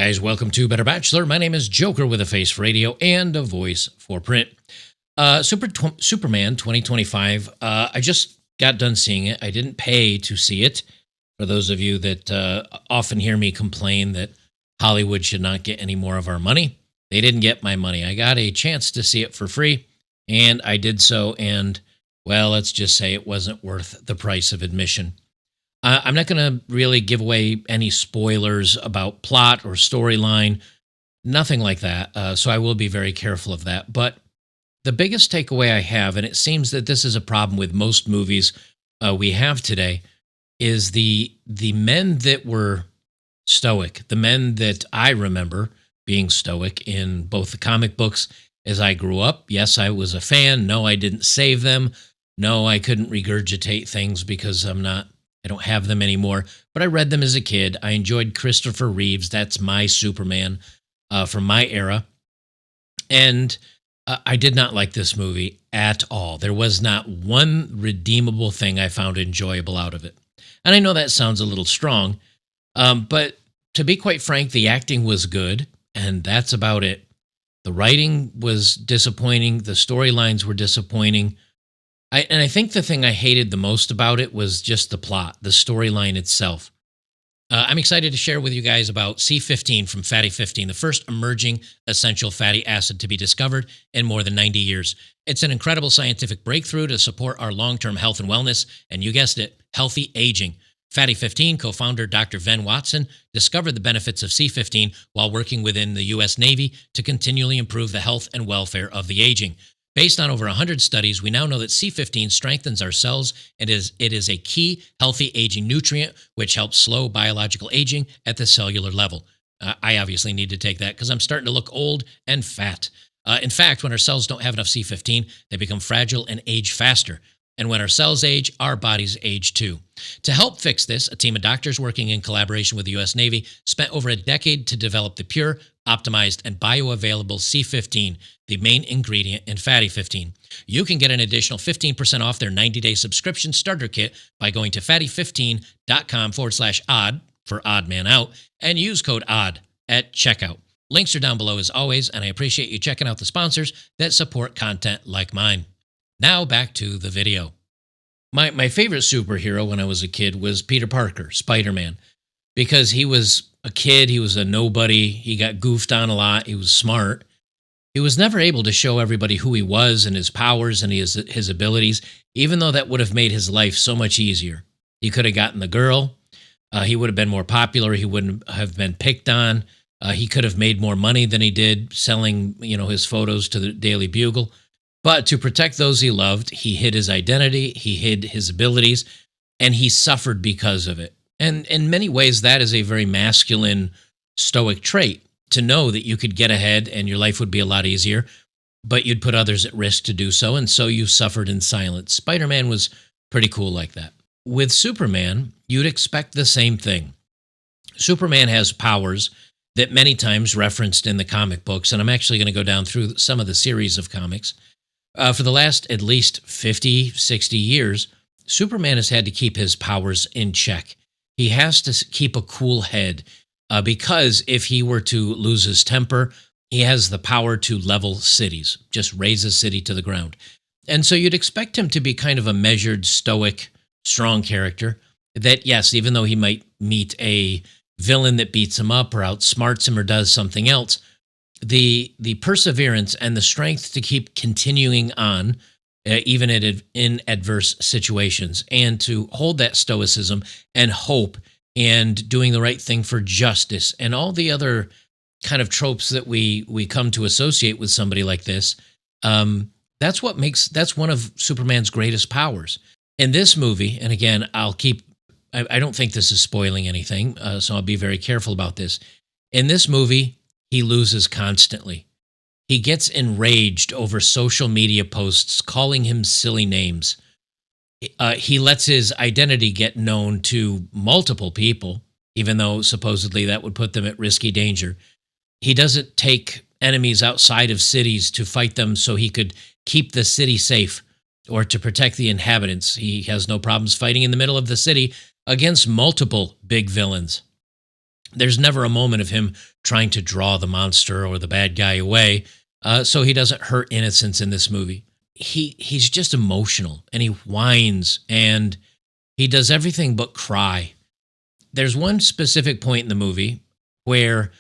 Guys, welcome to Better Bachelor. My name is Joker with a face for radio and a voice for print. Superman 2025. I just got done seeing it. I didn't pay to see it. For those of you that often hear me complain that Hollywood should not get any more of our money, they didn't get my money. I got a chance to see it for free, and I did so. And, well, let's just say it wasn't worth the price of admission. I'm not going to really give away any spoilers about plot or storyline, nothing like that. So I will be very careful of that. But the biggest takeaway I have, and it seems that this is a problem with most movies we have today, is the men that were stoic, the men that I remember being stoic in both the comic books as I grew up. Yes, I was a fan. No, I didn't save them. No, I couldn't regurgitate things because I don't have them anymore, but I read them as a kid. I enjoyed Christopher Reeves. That's my Superman from my era. And I did not like this movie at all. There was not one redeemable thing I found enjoyable out of it. And I know that sounds a little strong, but to be quite frank, the acting was good, and that's about it. The writing was disappointing. The storylines were disappointing. I think the thing I hated the most about it was just the plot, the storyline itself. I'm excited to share with you guys about C15 from Fatty 15, the first emerging essential fatty acid to be discovered in more than 90 years. It's an incredible scientific breakthrough to support our long-term health and wellness, and you guessed it, healthy aging. Fatty 15 co-founder Dr. Ven Watson discovered the benefits of C15 while working within the U.S. Navy to continually improve the health and welfare of the aging. Based on over 100 studies, we now know that C15 strengthens our cells and it is a key healthy aging nutrient which helps slow biological aging at the cellular level. I obviously need to take that because I'm starting to look old and fat. In fact, when our cells don't have enough C15, they become fragile and age faster. And when our cells age, our bodies age too. To help fix this, a team of doctors working in collaboration with the U.S. Navy spent over a decade to develop the pure, optimized, and bioavailable C15, the main ingredient in Fatty 15. You can get an additional 15% off their 90-day subscription starter kit by going to fatty15.com/odd for odd man out and use code ODD at checkout. Links are down below as always, and I appreciate you checking out the sponsors that support content like mine. Now back to the video. My favorite superhero when I was a kid was Peter Parker, Spider-Man, because he was a kid, he was a nobody, he got goofed on a lot, he was smart. He was never able to show everybody who he was and his powers and his abilities, even though that would have made his life so much easier. He could have gotten the girl, he would have been more popular, he wouldn't have been picked on, he could have made more money than he did selling, his photos to the Daily Bugle. But to protect those he loved, he hid his identity, he hid his abilities, and he suffered because of it. And in many ways, that is a very masculine, stoic trait, to know that you could get ahead and your life would be a lot easier, but you'd put others at risk to do so, and so you suffered in silence. Spider-Man was pretty cool like that. With Superman, you'd expect the same thing. Superman has powers that many times referenced in the comic books, and I'm actually going to go down through some of the series of comics. For the last at least 50, 60 years, Superman has had to keep his powers in check. He has to keep a cool head because if he were to lose his temper, he has the power to level cities, just raise a city to the ground. And so you'd expect him to be kind of a measured, stoic, strong character that, yes, even though he might meet a villain that beats him up or outsmarts him or does something else, the perseverance and the strength to keep continuing on, even in adverse situations, and to hold that stoicism and hope and doing the right thing for justice and all the other kind of tropes that we come to associate with somebody like this. That's one of Superman's greatest powers. In this movie, and again, I don't think this is spoiling anything, so I'll be very careful about this. In this movie, he loses constantly. He gets enraged over social media posts calling him silly names. He lets his identity get known to multiple people, even though supposedly that would put them at risky danger. He doesn't take enemies outside of cities to fight them so he could keep the city safe or to protect the inhabitants. He has no problems fighting in the middle of the city against multiple big villains. There's never a moment of him trying to draw the monster or the bad guy away, so he doesn't hurt innocents in this movie. He's just emotional, and he whines, and he does everything but cry. There's one specific point in the movie where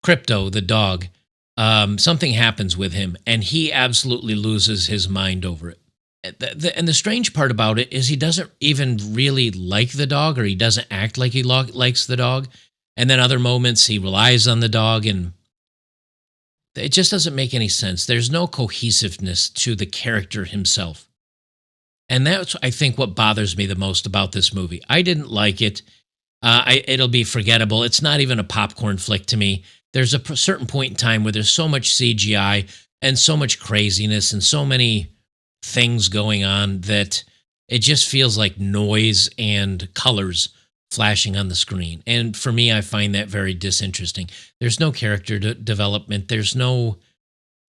Crypto, the dog, something happens with him, and he absolutely loses his mind over it. And the strange part about it is he doesn't even really like the dog, or he doesn't act like he likes the dog. And then other moments he relies on the dog, and it just doesn't make any sense. There's no cohesiveness to the character himself. And that's, I think, what bothers me the most about this movie. I didn't like it. It'll be forgettable. It's not even a popcorn flick to me. There's a certain point in time where there's so much CGI and so much craziness and so many things going on that it just feels like noise and colors flashing on the screen. And for me, I find that very disinteresting. There's no character development. There's no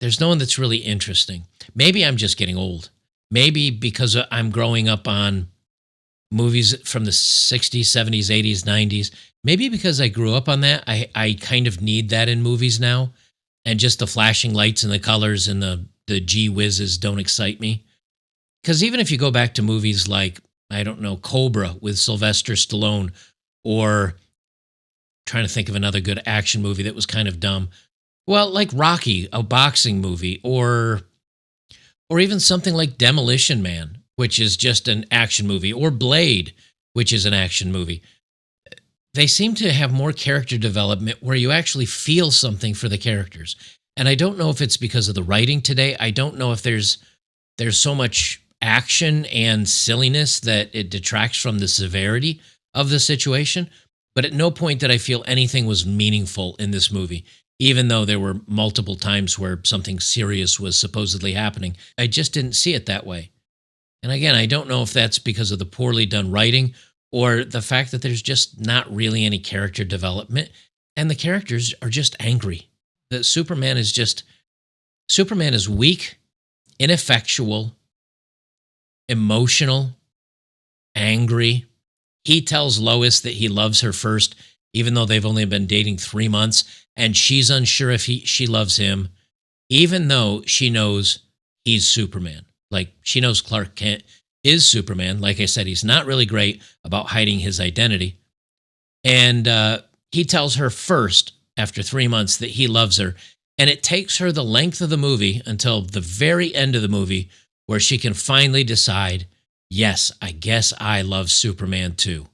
one that's really interesting. Maybe I'm just getting old. Maybe because I'm growing up on movies from the 60s, 70s, 80s, 90s. Maybe because I grew up on that, I kind of need that in movies now. And just the flashing lights and the colors and the gee whizzes don't excite me. Because even if you go back to movies like, I don't know, Cobra with Sylvester Stallone, or trying to think of another good action movie that was kind of dumb. Well, like Rocky, a boxing movie, or even something like Demolition Man, which is just an action movie, or Blade, which is an action movie. They seem to have more character development where you actually feel something for the characters. And I don't know if it's because of the writing today. I don't know if there's so much action and silliness that it detracts from the severity of the situation. But at no point did I feel anything was meaningful in this movie, even though there were multiple times where something serious was supposedly happening. I just didn't see it that way. And again, I don't know if that's because of the poorly done writing or the fact that there's just not really any character development, and the characters are just angry. That Superman is weak, ineffectual, emotional, angry. He tells Lois that he loves her first, even though they've only been dating 3 months, and she's unsure if she loves him, even though she knows he's Superman. Like, she knows Clark Kent is Superman. Like I said, he's not really great about hiding his identity. And he tells her first, after 3 months, that he loves her. And it takes her the length of the movie until the very end of the movie where she can finally decide, yes, I guess I love Superman too.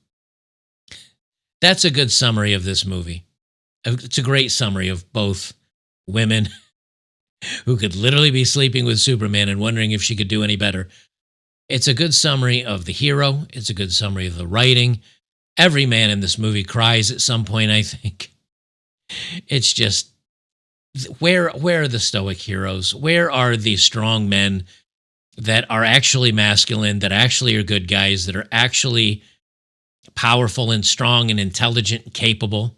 That's a good summary of this movie. It's a great summary of both women who could literally be sleeping with Superman and wondering if she could do any better. It's a good summary of the hero. It's a good summary of the writing. Every man in this movie cries at some point, I think. It's just, where are the stoic heroes? Where are the strong men that are actually masculine, that actually are good guys, that are actually powerful and strong and intelligent and capable?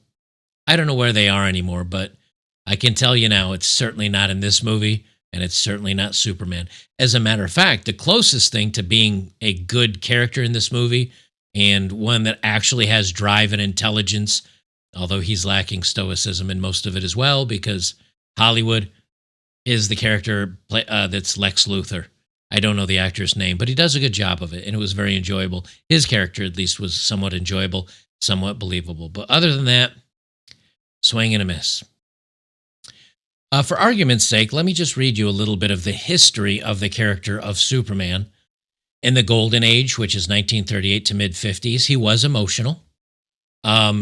I don't know where they are anymore, but I can tell you now, it's certainly not in this movie, and it's certainly not Superman. As a matter of fact, the closest thing to being a good character in this movie, and one that actually has drive and intelligence, although he's lacking stoicism in most of it as well, because Hollywood, is the character that's Lex Luthor. I don't know the actor's name, but he does a good job of it, and it was very enjoyable. His character, at least, was somewhat enjoyable, somewhat believable. But other than that, swing and a miss. For argument's sake, let me just read you a little bit of the history of the character of Superman. In the Golden Age, which is 1938 to mid-50s, he was emotional.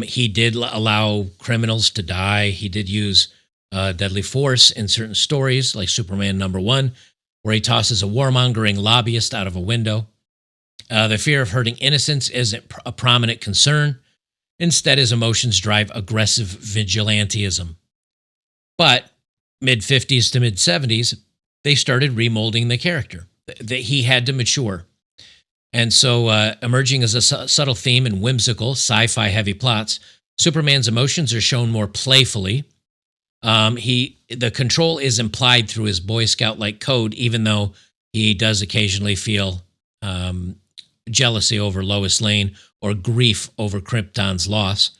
He did allow criminals to die. He did use deadly force in certain stories, like Superman #1, where he tosses a warmongering lobbyist out of a window. The fear of hurting innocents isn't a prominent concern. Instead, his emotions drive aggressive vigilantism. But mid-50s to mid-70s, they started remolding the character. That he had to mature. And so, emerging as a subtle theme in whimsical, sci-fi heavy plots, Superman's emotions are shown more playfully. The control is implied through his Boy Scout-like code, even though he does occasionally feel jealousy over Lois Lane or grief over Krypton's loss,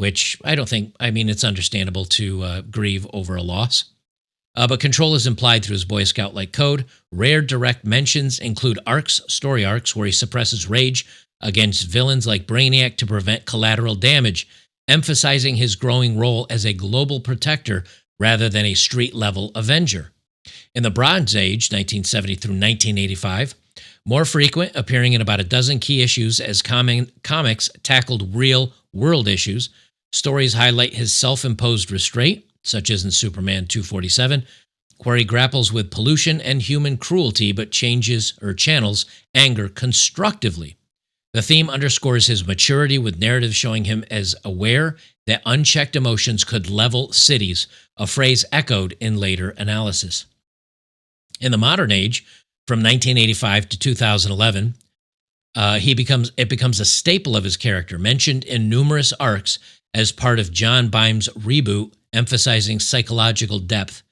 which I don't think, I mean, it's understandable to grieve over a loss. But control is implied through his Boy Scout like code. Rare direct mentions include arcs, story arcs, where he suppresses rage against villains like Brainiac to prevent collateral damage, emphasizing his growing role as a global protector rather than a street level avenger. In the Bronze Age, 1970 through 1985, more frequent, appearing in about a dozen key issues as comics tackled real world issues, stories highlight his self imposed restraint, such as in Superman 247, where he grapples with pollution and human cruelty but channels anger constructively. The theme underscores his maturity, with narrative showing him as aware that unchecked emotions could level cities, a phrase echoed in later analysis. In the modern age, from 1985 to 2011, it becomes a staple of his character, mentioned in numerous arcs as part of John Bynes' reboot, emphasizing psychological depth.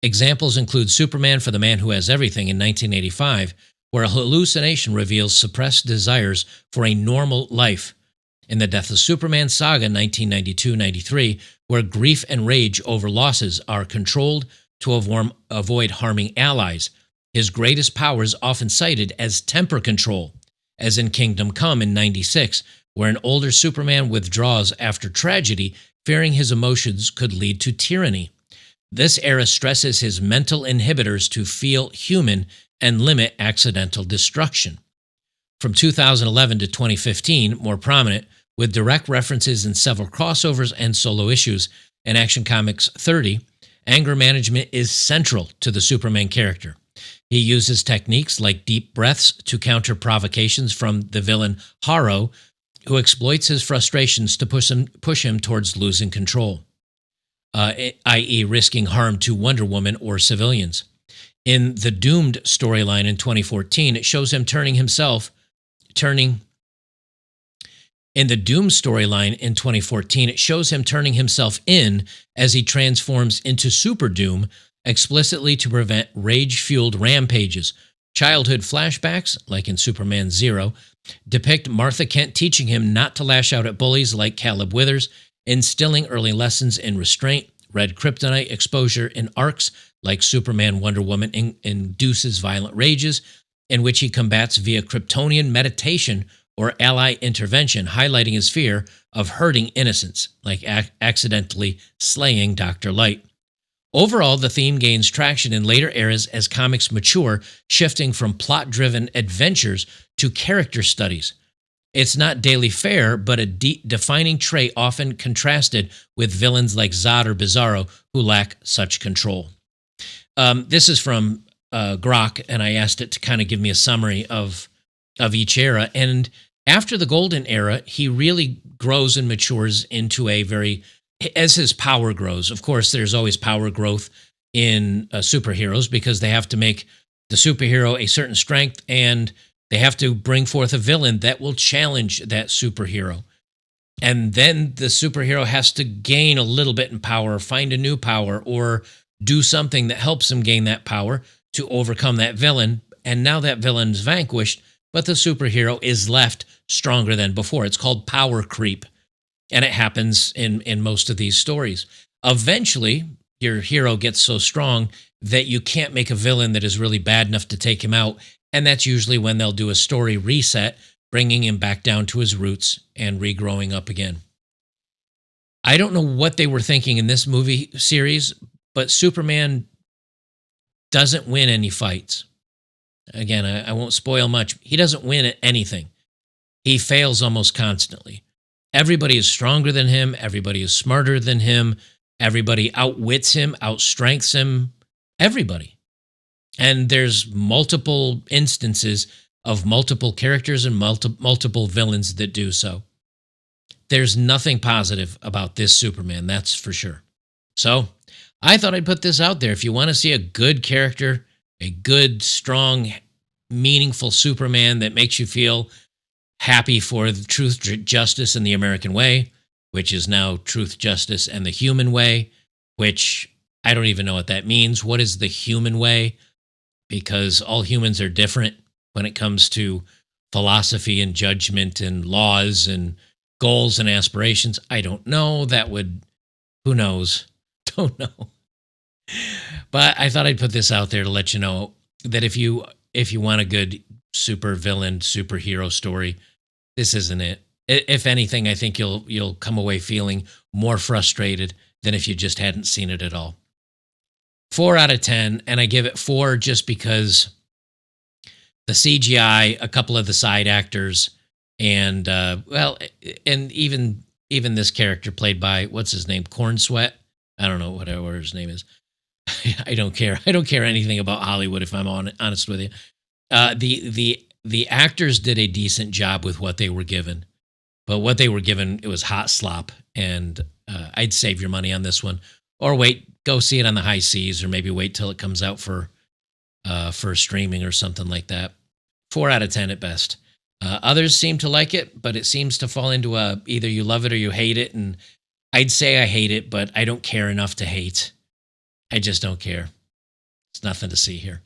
Examples include Superman for the Man Who Has Everything in 1985, where a hallucination reveals suppressed desires for a normal life. In the Death of Superman saga 1992-93, where grief and rage over losses are controlled to avoid harming allies. His greatest power is often cited as temper control, as in Kingdom Come in 96, where an older Superman withdraws after tragedy, fearing his emotions could lead to tyranny. This era stresses his mental inhibitors to feel human and limit accidental destruction. From 2011 to 2015, more prominent, with direct references in several crossovers and solo issues, in Action Comics 30, anger management is central to the Superman character. He uses techniques like deep breaths to counter provocations from the villain Harrow, who exploits his frustrations to push him towards losing control, i.e. risking harm to Wonder Woman or civilians. In the Doomed storyline in 2014, it shows him turning himself in as he transforms into Super Doom, explicitly to prevent rage-fueled rampages. Childhood flashbacks, like in Superman 0, depict Martha Kent teaching him not to lash out at bullies like Caleb Withers, instilling early lessons in restraint. Red kryptonite exposure in arcs like Superman Wonder Woman induces violent rages, in which he combats via Kryptonian meditation or ally intervention, highlighting his fear of hurting innocents, like accidentally slaying Dr. Light. Overall, the theme gains traction in later eras as comics mature, shifting from plot-driven adventures to character studies. It's not daily fare, but a defining trait often contrasted with villains like Zod or Bizarro, who lack such control. This is from Grok, and I asked it to kind of give me a summary of each era. And after the Golden Era, he really grows and matures into as his power grows. Of course, there's always power growth in superheroes, because they have to make the superhero a certain strength, and they have to bring forth a villain that will challenge that superhero. And then the superhero has to gain a little bit in power, find a new power, or do something that helps him gain that power to overcome that villain. And now that villain is vanquished, but the superhero is left stronger than before. It's called power creep. And it happens in most of these stories. Eventually, your hero gets so strong that you can't make a villain that is really bad enough to take him out. And that's usually when they'll do a story reset, bringing him back down to his roots and regrowing up again. I don't know what they were thinking in this movie series, but Superman doesn't win any fights. Again, I won't spoil much. He doesn't win at anything. He fails almost constantly. Everybody is stronger than him. Everybody is smarter than him. Everybody outwits him, outstrengths him. Everybody. And there's multiple instances of multiple characters and multiple villains that do so. There's nothing positive about this Superman, that's for sure. So, I thought I'd put this out there. If you want to see a good character, a good, strong, meaningful Superman that makes you feel happy for the truth, justice, and the American way, which is now truth, justice, and the human way, which I don't even know what that means. What is the human way? Because all humans are different when it comes to philosophy and judgment and laws and goals and aspirations. I don't know. Who knows? Don't know. But I thought I'd put this out there to let you know that if you want a good super villain superhero story, this isn't it. If anything, I think you'll come away feeling more frustrated than if you just hadn't seen it at all. 4 out of 10, and I give it 4 just because the CGI, a couple of the side actors, and and even this character played by what's his name, Corn Sweat. I don't know whatever his name is. I don't care. I don't care anything about Hollywood if I'm honest with you. The actors did a decent job with what they were given, but what they were given, it was hot slop, and I'd save your money on this one, or go see it on the high seas, or maybe wait till it comes out for streaming or something like that. 4 out of 10 at best. Others seem to like it, but it seems to fall into either you love it or you hate it, and I'd say I hate it, but I don't care enough to hate. I just don't care. It's nothing to see here.